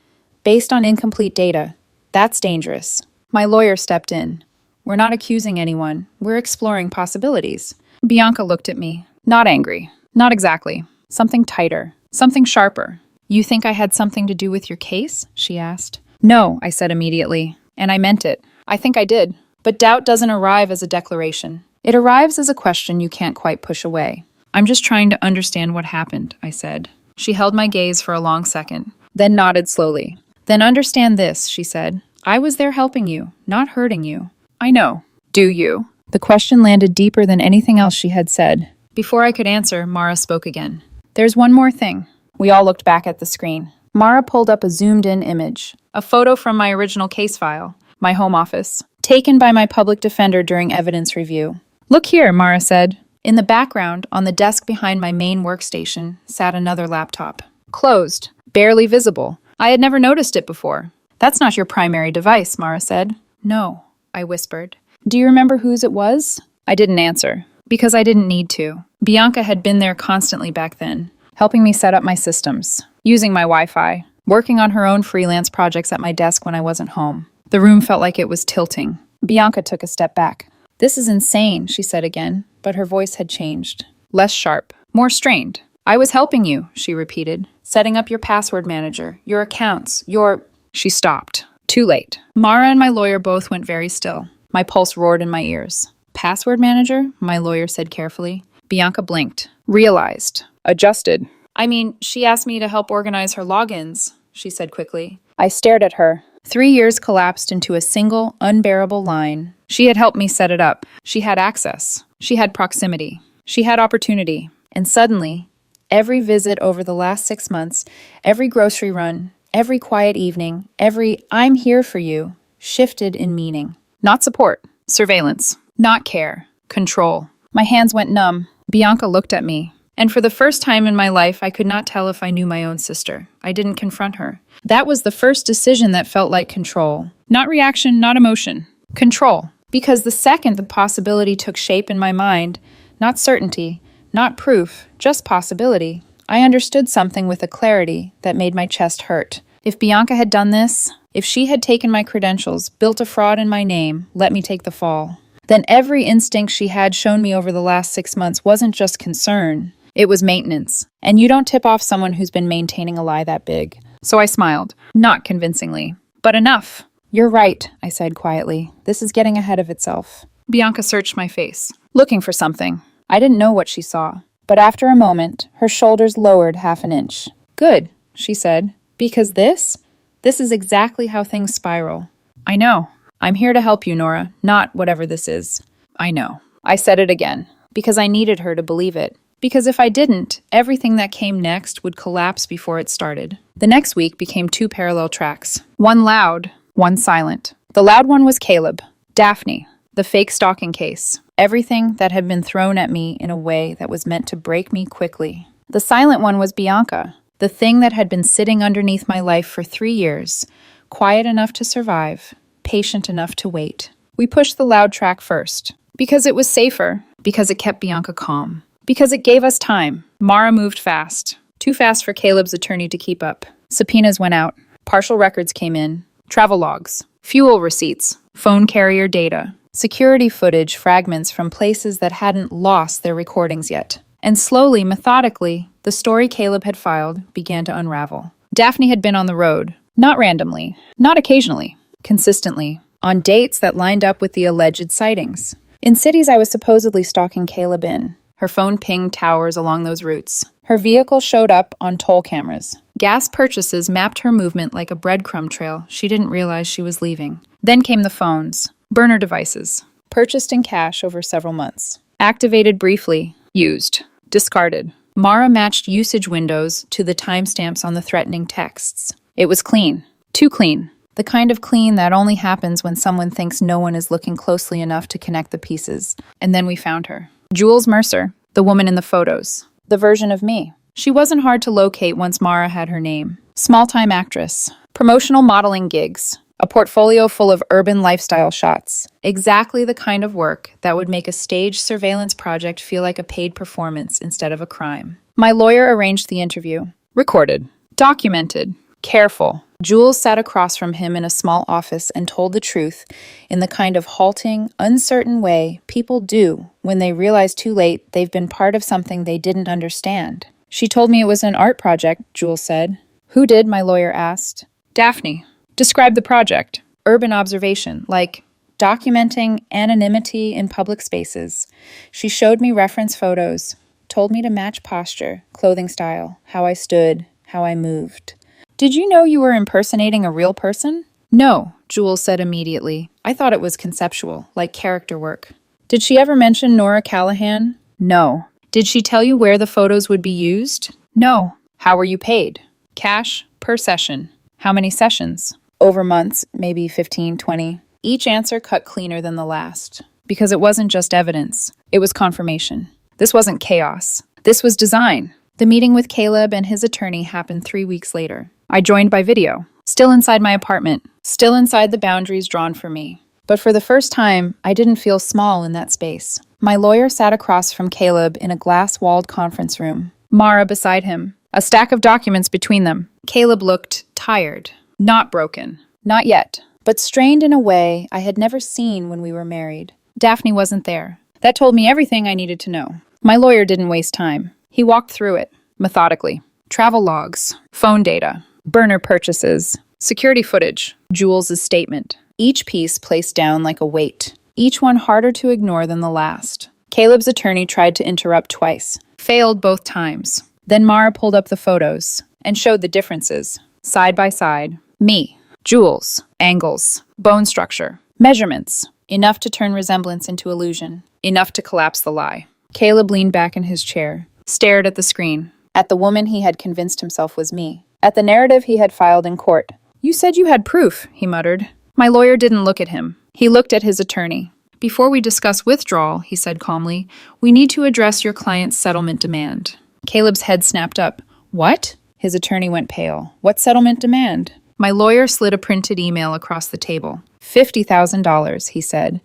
Based on incomplete data. That's dangerous. My lawyer stepped in. We're not accusing anyone. We're exploring possibilities. Bianca looked at me. Not angry. Not exactly. Something tighter. Something sharper. You think I had something to do with your case? She asked. No, I said immediately. And I meant it. I think I did. But doubt doesn't arrive as a declaration. It arrives as a question you can't quite push away. I'm just trying to understand what happened, I said. She held my gaze for a long second, then nodded slowly. Then understand this, she said. I was there helping you, not hurting you. I know. Do you? The question landed deeper than anything else she had said. Before I could answer, Mara spoke again. There's one more thing. We all looked back at the screen. Mara pulled up a zoomed-in image, a photo from my original case file, my home office, taken by my public defender during evidence review. Look here, Mara said. In the background, on the desk behind my main workstation, sat another laptop. Closed, barely visible. I had never noticed it before. That's not your primary device, Mara said. No, I whispered. Do you remember whose it was? I didn't answer, because I didn't need to. Bianca had been there constantly back then, helping me set up my systems, using my Wi-Fi, working on her own freelance projects at my desk when I wasn't home. The room felt like it was tilting. Bianca took a step back. This is insane, she said again, but her voice had changed. Less sharp, more strained. I was helping you, she repeated. Setting up your password manager, your accounts, your... She stopped. Too late. Mara and my lawyer both went very still. My pulse roared in my ears. Password manager? My lawyer said carefully. Bianca blinked. Realized. Adjusted. I mean, she asked me to help organize her logins, she said quickly. I stared at her. 3 years collapsed into a single, unbearable line. She had helped me set it up. She had access. She had proximity. She had opportunity. And suddenly, every visit over the last 6 months, every grocery run, every quiet evening, every I'm here for you, shifted in meaning. Not support. Surveillance. Not care. Control. My hands went numb. Bianca looked at me. And for the first time in my life, I could not tell if I knew my own sister. I didn't confront her. That was the first decision that felt like control. Not reaction, not emotion. Control. Because the second the possibility took shape in my mind, not certainty, not proof, just possibility, I understood something with a clarity that made my chest hurt. If Bianca had done this, if she had taken my credentials, built a fraud in my name, let me take the fall, then every instinct she had shown me over the last 6 months wasn't just concern. It was maintenance. And you don't tip off someone who's been maintaining a lie that big. So I smiled, not convincingly. But enough. You're right, I said quietly. This is getting ahead of itself. Bianca searched my face, looking for something. I didn't know what she saw. But after a moment, her shoulders lowered half an inch. Good, she said. Because this is exactly how things spiral. I know. I'm here to help you, Nora, not whatever this is. I know. I said it again, because I needed her to believe it. Because if I didn't, everything that came next would collapse before it started. The next week became 2 parallel tracks. One loud, one silent. The loud one was Caleb, Daphne, the fake stalking case. Everything that had been thrown at me in a way that was meant to break me quickly. The silent one was Bianca, the thing that had been sitting underneath my life for 3 years, quiet enough to survive, patient enough to wait. We pushed the loud track first, because it was safer, because it kept Bianca calm. Because it gave us time. Mara moved fast. Too fast for Caleb's attorney to keep up. Subpoenas went out. Partial records came in. Travel logs. Fuel receipts. Phone carrier data. Security footage fragments from places that hadn't lost their recordings yet. And slowly, methodically, the story Caleb had filed began to unravel. Daphne had been on the road. Not randomly. Not occasionally. Consistently. On dates that lined up with the alleged sightings. In cities I was supposedly stalking Caleb in. Her phone pinged towers along those routes. Her vehicle showed up on toll cameras. Gas purchases mapped her movement like a breadcrumb trail she didn't realize she was leaving. Then came the phones. Burner devices. Purchased in cash over several months. Activated briefly. Used. Discarded. Mara matched usage windows to the timestamps on the threatening texts. It was clean. Too clean. The kind of clean that only happens when someone thinks no one is looking closely enough to connect the pieces. And then we found her. Jules Mercer, the woman in the photos. The version of me. She wasn't hard to locate once Mara had her name. Small-time actress. Promotional modeling gigs. A portfolio full of urban lifestyle shots. Exactly the kind of work that would make a staged surveillance project feel like a paid performance instead of a crime. My lawyer arranged the interview. Recorded. Documented. Careful. Jules sat across from him in a small office and told the truth in the kind of halting, uncertain way people do when they realize too late they've been part of something they didn't understand. She told me it was an art project, Jules said. Who did? My lawyer asked. Daphne. Describe the project. Urban observation, like documenting anonymity in public spaces. She showed me reference photos, told me to match posture, clothing style, how I stood, how I moved. Did you know you were impersonating a real person? No, Jules said immediately. I thought it was conceptual, like character work. Did she ever mention Nora Callahan? No. Did she tell you where the photos would be used? No. How were you paid? Cash, per session. How many sessions? Over months, maybe 15, 20. Each answer cut cleaner than the last. Because it wasn't just evidence. It was confirmation. This wasn't chaos. This was design. The meeting with Caleb and his attorney happened 3 weeks later. I joined by video. Still inside my apartment. Still inside the boundaries drawn for me. But for the first time, I didn't feel small in that space. My lawyer sat across from Caleb in a glass-walled conference room. Mara beside him. A stack of documents between them. Caleb looked tired. Not broken. Not yet. But strained in a way I had never seen when we were married. Daphne wasn't there. That told me everything I needed to know. My lawyer didn't waste time. He walked through it, methodically. Travel logs, phone data, burner purchases, security footage, Jules' statement. Each piece placed down like a weight. Each one harder to ignore than the last. Caleb's attorney tried to interrupt twice. Failed both times. Then Mara pulled up the photos and showed the differences. Side by side. Me. Jules. Angles. Bone structure. Measurements. Enough to turn resemblance into illusion. Enough to collapse the lie. Caleb leaned back in his chair. Stared at the screen. At the woman he had convinced himself was me. At the narrative he had filed in court. You said you had proof, he muttered. My lawyer didn't look at him. He looked at his attorney. Before we discuss withdrawal, he said calmly, we need to address your client's settlement demand. Caleb's head snapped up. What? His attorney went pale. What settlement demand? My lawyer slid a printed email across the table. $50,000, he said,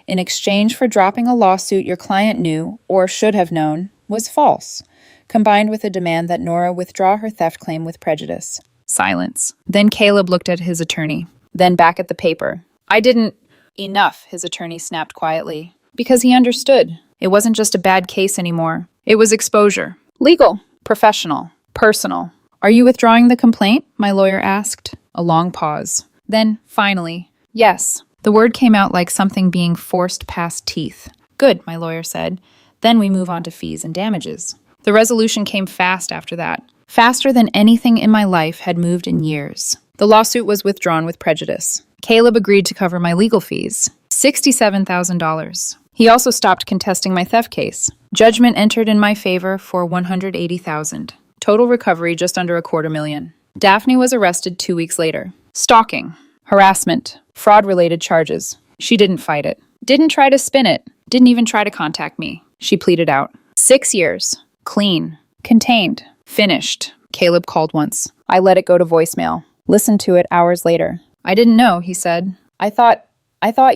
in exchange for dropping a lawsuit your client knew, or should have known, was false, combined with a demand that Nora withdraw her theft claim with prejudice. Silence. Then Caleb looked at his attorney, then back at the paper. I didn't... Enough, his attorney snapped quietly. Because he understood. It wasn't just a bad case anymore. It was exposure. Legal. Professional. Personal. Are you withdrawing the complaint? My lawyer asked. A long pause. Then, finally, yes. The word came out like something being forced past teeth. Good, my lawyer said. Then we move on to fees and damages. The resolution came fast after that. Faster than anything in my life had moved in years. The lawsuit was withdrawn with prejudice. Caleb agreed to cover my legal fees. $67,000. He also stopped contesting my theft case. Judgment entered in my favor for $180,000. Total recovery just under $250,000. Daphne was arrested 2 weeks later. Stalking. Harassment. Fraud-related charges. She didn't fight it. Didn't try to spin it. Didn't even try to contact me. She pleaded out. 6 years. Clean. Contained. Finished. Caleb called once. I let it go to voicemail. Listened to it hours later. I didn't know, he said. I thought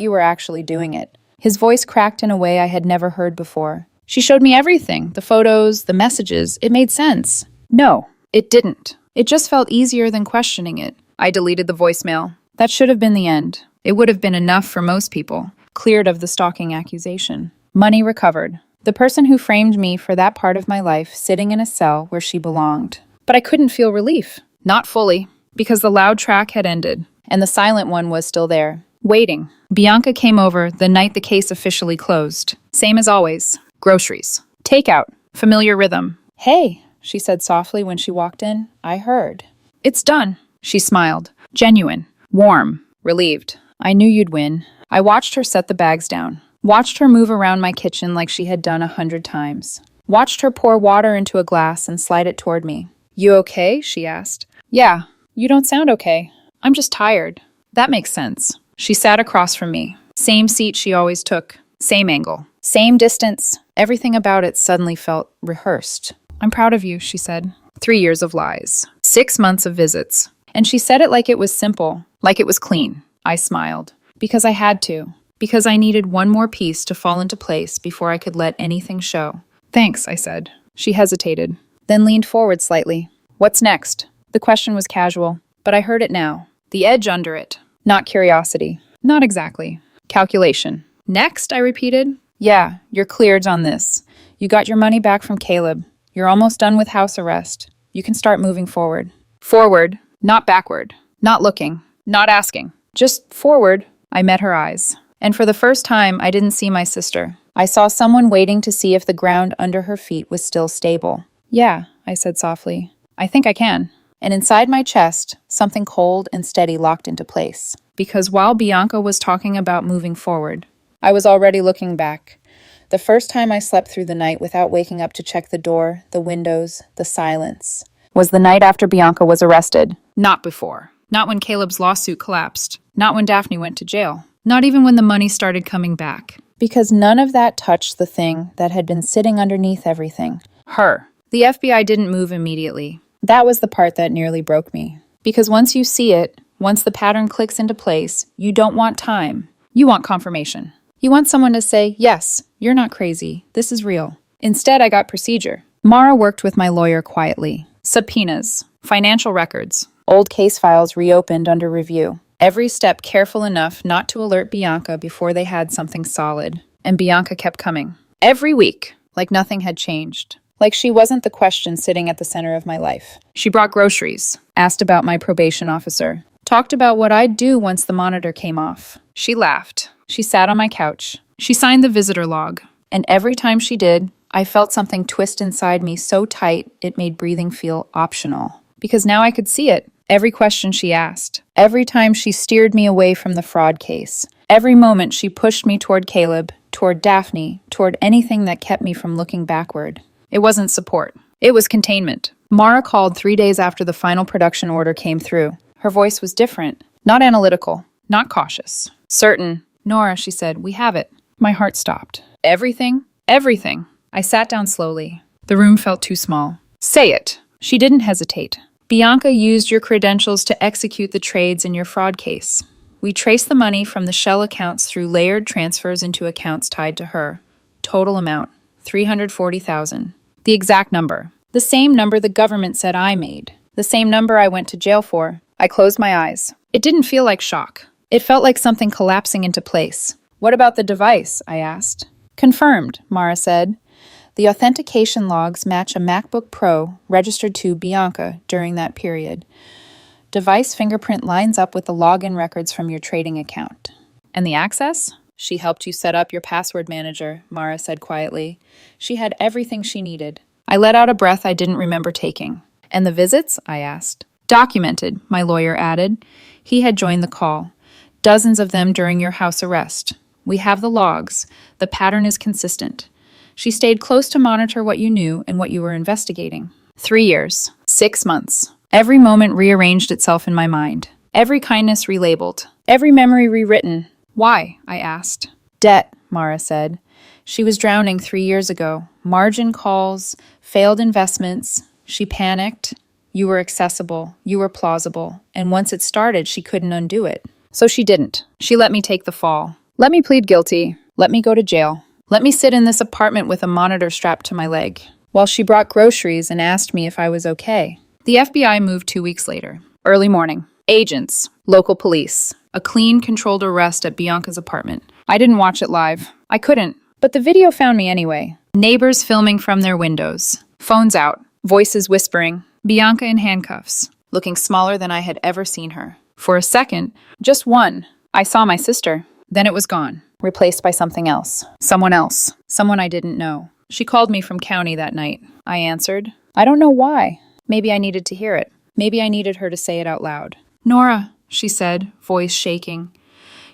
you were actually doing it. His voice cracked in a way I had never heard before. She showed me everything. The photos, the messages. It made sense. No, it didn't. It just felt easier than questioning it. I deleted the voicemail. That should have been the end. It would have been enough for most people. Cleared of the stalking accusation. Money recovered. The person who framed me for that part of my life sitting in a cell where she belonged. But I couldn't feel relief. Not fully. Because the loud track had ended. And the silent one was still there. Waiting. Bianca came over the night the case officially closed. Same as always. Groceries. Takeout. Familiar rhythm. Hey, she said softly when she walked in. I heard. It's done. She smiled. Genuine. Warm. Relieved. I knew you'd win. I watched her set the bags down. Watched her move around my kitchen like she had done 100 times. Watched her pour water into a glass and slide it toward me. You okay? She asked. Yeah. You don't sound okay. I'm just tired. That makes sense. She sat across from me. Same seat she always took. Same angle. Same distance. Everything about it suddenly felt rehearsed. I'm proud of you, she said. 3 years of lies. 6 months of visits. And she said it like it was simple, like it was clean. I smiled. Because I had to. Because I needed one more piece to fall into place before I could let anything show. Thanks, I said. She hesitated, then leaned forward slightly. What's next? The question was casual, but I heard it now. The edge under it. Not curiosity. Not exactly. Calculation. Next, I repeated. Yeah, you're cleared on this. You got your money back from Caleb. You're almost done with house arrest. You can start moving forward. Forward, not backward. Not looking. Not asking. Just forward. I met her eyes. And for the first time, I didn't see my sister. I saw someone waiting to see if the ground under her feet was still stable. Yeah, I said softly. I think I can. And inside my chest, something cold and steady locked into place. Because while Bianca was talking about moving forward, I was already looking back. The first time I slept through the night without waking up to check the door, the windows, the silence, was the night after Bianca was arrested. Not before. Not when Caleb's lawsuit collapsed. Not when Daphne went to jail. Not even when the money started coming back. Because none of that touched the thing that had been sitting underneath everything. Her. The FBI didn't move immediately. That was the part that nearly broke me. Because once you see it, once the pattern clicks into place, you don't want time. You want confirmation. You want someone to say, yes, you're not crazy. This is real. Instead, I got procedure. Mara worked with my lawyer quietly. Subpoenas, financial records, old case files reopened under review. Every step careful enough not to alert Bianca before they had something solid. And Bianca kept coming. Every week, like nothing had changed. Like she wasn't the question sitting at the center of my life. She brought groceries, asked about my probation officer, talked about what I'd do once the monitor came off. She laughed. She sat on my couch. She signed the visitor log. And every time she did, I felt something twist inside me so tight it made breathing feel optional. Because now I could see it. Every question she asked. Every time she steered me away from the fraud case. Every moment she pushed me toward Caleb, toward Daphne, toward anything that kept me from looking backward. It wasn't support. It was containment. Mara called 3 days after the final production order came through. Her voice was different. Not analytical. Not cautious. Certain. Nora, she said, we have it. My heart stopped. Everything? Everything. I sat down slowly. The room felt too small. Say it. She didn't hesitate. Bianca used your credentials to execute the trades in your fraud case. We traced the money from the shell accounts through layered transfers into accounts tied to her. Total amount, $340,000. The exact number. The same number the government said I made. The same number I went to jail for. I closed my eyes. It didn't feel like shock. It felt like something collapsing into place. What about the device? I asked. Confirmed, Mara said. The authentication logs match a MacBook Pro registered to Bianca during that period. Device fingerprint lines up with the login records from your trading account. And the access? She helped you set up your password manager, Mara said quietly. She had everything she needed. I let out a breath I didn't remember taking. And the visits? I asked. Documented, my lawyer added. He had joined the call. Dozens of them during your house arrest. We have the logs. The pattern is consistent. She stayed close to monitor what you knew and what you were investigating. 3 years. 6 months. Every moment rearranged itself in my mind. Every kindness relabeled. Every memory rewritten. Why? I asked. Debt, Mara said. She was drowning 3 years ago. Margin calls, failed investments. She panicked. You were accessible. You were plausible. And once it started, she couldn't undo it. So she didn't. She let me take the fall. Let me plead guilty. Let me go to jail. Let me sit in this apartment with a monitor strapped to my leg, while she brought groceries and asked me if I was okay. The FBI moved 2 weeks later. Early morning. Agents. Local police. A clean, controlled arrest at Bianca's apartment. I didn't watch it live. I couldn't. But the video found me anyway. Neighbors filming from their windows. Phones out. Voices whispering. Bianca in handcuffs. Looking smaller than I had ever seen her. For a second, just one, I saw my sister. Then it was gone. Replaced by something else. Someone else. Someone I didn't know. She called me from county that night. I answered. I don't know why. Maybe I needed to hear it. Maybe I needed her to say it out loud. Nora, she said, voice shaking.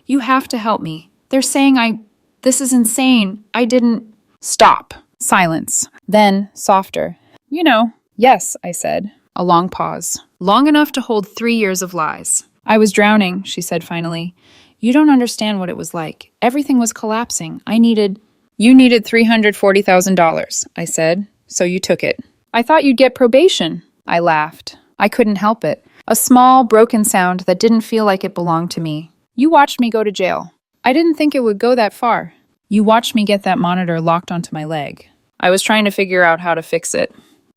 You have to help me. They're saying this is insane. I didn't... Stop. Silence. Then, softer. You know. Yes, I said. A long pause. Long enough to hold 3 years of lies. I was drowning, she said finally. You don't understand what it was like. Everything was collapsing. You needed $340,000, I said, so you took it. I thought you'd get probation. I laughed. I couldn't help it. A small, broken sound that didn't feel like it belonged to me. You watched me go to jail. I didn't think it would go that far. You watched me get that monitor locked onto my leg. I was trying to figure out how to fix it.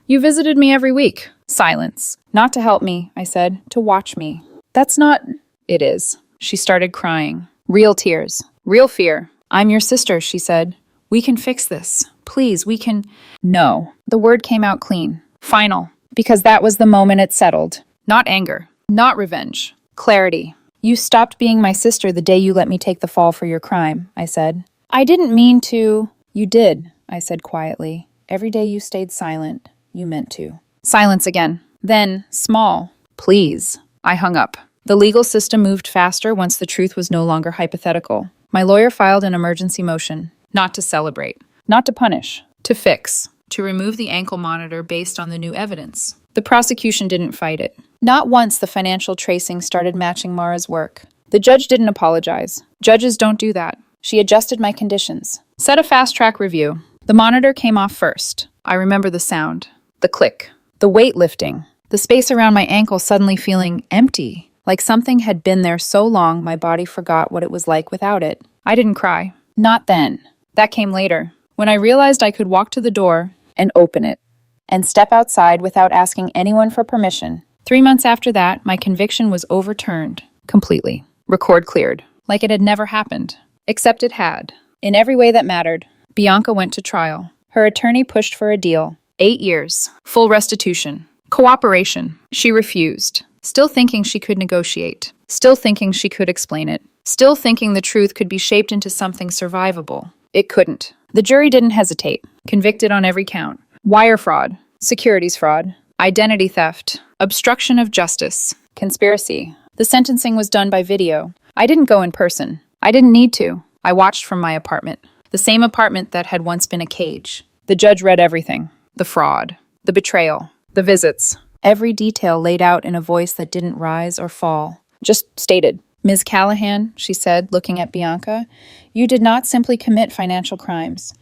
You visited me every week. Silence. Not to help me, I said, to watch me. That's not... It is. She started crying. Real tears. Real fear. I'm your sister, she said. We can fix this. Please, we can... No. The word came out clean. Final. Because that was the moment it settled. Not anger. Not revenge. Clarity. You stopped being my sister the day you let me take the fall for your crime, I said. I didn't mean to... You did, I said quietly. Every day you stayed silent, you meant to. Silence again. Then, small. Please. I hung up. The legal system moved faster once the truth was no longer hypothetical. My lawyer filed an emergency motion. Not to celebrate. Not to punish. To fix. To remove the ankle monitor based on the new evidence. The prosecution didn't fight it. Not once the financial tracing started matching Mara's work. The judge didn't apologize. Judges don't do that. She adjusted my conditions. Set a fast-track review. The monitor came off first. I remember the sound. The click. The weight lifting. The space around my ankle suddenly feeling empty. Like something had been there so long my body forgot what it was like without it. I didn't cry. Not then. That came later. When I realized I could walk to the door and open it. And step outside without asking anyone for permission. 3 months after that, my conviction was overturned. Completely. Record cleared. Like it had never happened. Except it had. In every way that mattered. Bianca went to trial. Her attorney pushed for a deal. 8 years. Full restitution. Cooperation. She refused. Still thinking she could negotiate. Still thinking she could explain it. Still thinking the truth could be shaped into something survivable. It couldn't. The jury didn't hesitate. Convicted on every count. Wire fraud. Securities fraud. Identity theft. Obstruction of justice. Conspiracy. The sentencing was done by video. I didn't go in person. I didn't need to. I watched from my apartment. The same apartment that had once been a cage. The judge read everything. The fraud. The betrayal. The visits. Every detail laid out in a voice that didn't rise or fall. Just stated. Ms. Callahan, she said, looking at Bianca, you did not simply commit financial crimes.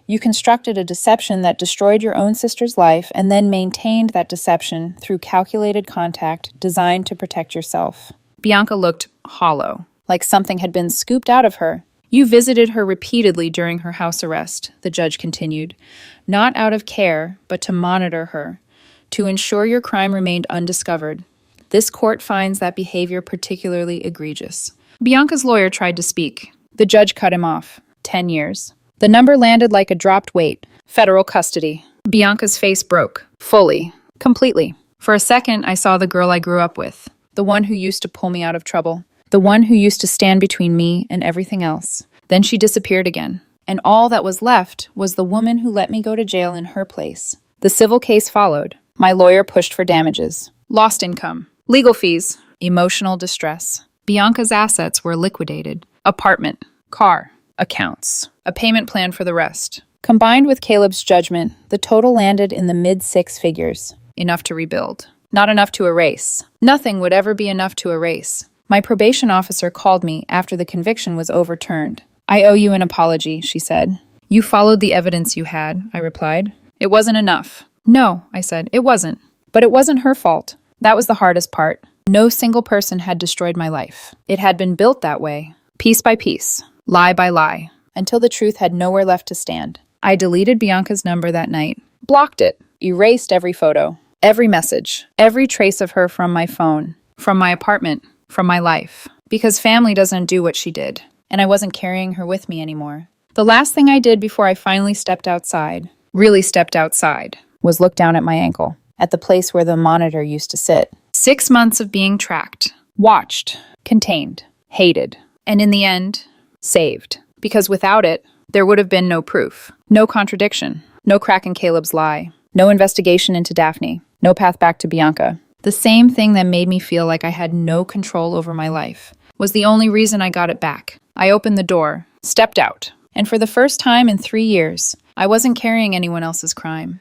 You constructed a deception that destroyed your own sister's life and then maintained that deception through calculated contact designed to protect yourself. Bianca looked hollow, like something had been scooped out of her. You visited her repeatedly during her house arrest, the judge continued, not out of care, but to monitor her, to ensure your crime remained undiscovered. This court finds that behavior particularly egregious. Bianca's lawyer tried to speak. The judge cut him off. 10 years. The number landed like a dropped weight. Federal custody. Bianca's face broke. Fully. Completely. For a second, I saw the girl I grew up with. The one who used to pull me out of trouble. The one who used to stand between me and everything else. Then she disappeared again. And all that was left was the woman who let me go to jail in her place. The civil case followed. My lawyer pushed for damages. Lost income. Legal fees. Emotional distress. Bianca's assets were liquidated. Apartment. Car. Accounts. A payment plan for the rest. Combined with Caleb's judgment, the total landed in the mid-6 figures. Enough to rebuild. Not enough to erase. Nothing would ever be enough to erase. My probation officer called me after the conviction was overturned. I owe you an apology, she said. You followed the evidence you had, I replied. It wasn't enough. No, I said, it wasn't. But it wasn't her fault. That was the hardest part. No single person had destroyed my life. It had been built that way, piece by piece, lie by lie, until the truth had nowhere left to stand. I deleted Bianca's number that night, blocked it, erased every photo, every message, every trace of her from my phone, from my apartment, from my life, because family doesn't do what she did, and I wasn't carrying her with me anymore. The last thing I did before I finally stepped outside, really stepped outside, was look down at my ankle, at the place where the monitor used to sit. 6 months of being tracked, watched, contained, hated, and in the end, saved. Because without it, there would have been no proof, no contradiction, no crack in Caleb's lie, no investigation into Daphne, no path back to Bianca. The same thing that made me feel like I had no control over my life was the only reason I got it back. I opened the door, stepped out, and for the first time in 3 years, I wasn't carrying anyone else's crime.